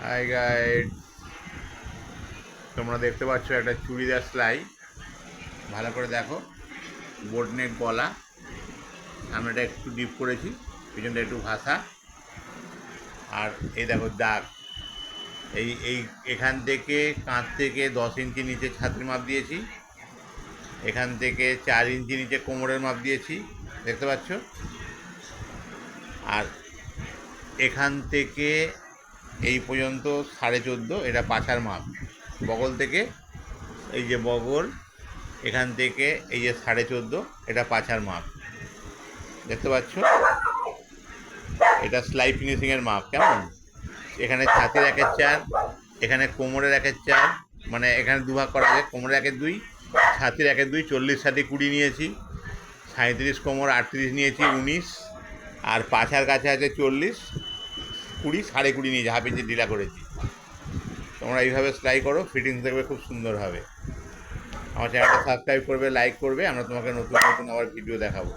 High guide, তোমরা দেখতে পাচ্ছ একটা চুড়িদার সেলাই। ভালো করে দেখো, বোট নেক গলা, সামনেটা একটু ডিপ করেছি, পিছনটা একটু ভাসা। আর এই দেখো দাগ, এই এই এখান থেকে কাঁধ থেকে 10 ইঞ্চি নিচে ছাতির মাপ দিয়েছি, এখান থেকে 4 ইঞ্চি নিচে কোমরের মাপ দিয়েছি, দেখতে পাচ্ছ। আর এখান থেকে এই পর্যন্ত 14.5, এটা পাছার মাপ। বগল থেকে এই যে বগল, এখান থেকে এই যে 14.5, এটা পাছার মাপ, দেখতে পাচ্ছ। এটা সেলাই ফিনিশিংয়ের মাপ, কেমন। এখানে ছাতির 1/4, এখানে কোমরের 1/4, মানে এখানে দুভাগ করা আছে, কোমরের 1/2, ছাতির 1/2, 40 সাথে 20 নিয়েছি, 37 কোমর, 38 নিয়েছি, 19, আর পাছার কাছে আছে 40, 20, 20.5 নিয়েছি, হাফ ইঞ্চি ঢিলা করেছি। তোমরা এইভাবে সেলাই করো, ফিটিংস দেখবে খুব সুন্দর হবে। আমার চ্যানেলটা সাবস্ক্রাইব করবে, লাইক করবে, আমরা তোমাকে নতুন নতুন আবার ভিডিও দেখাবো।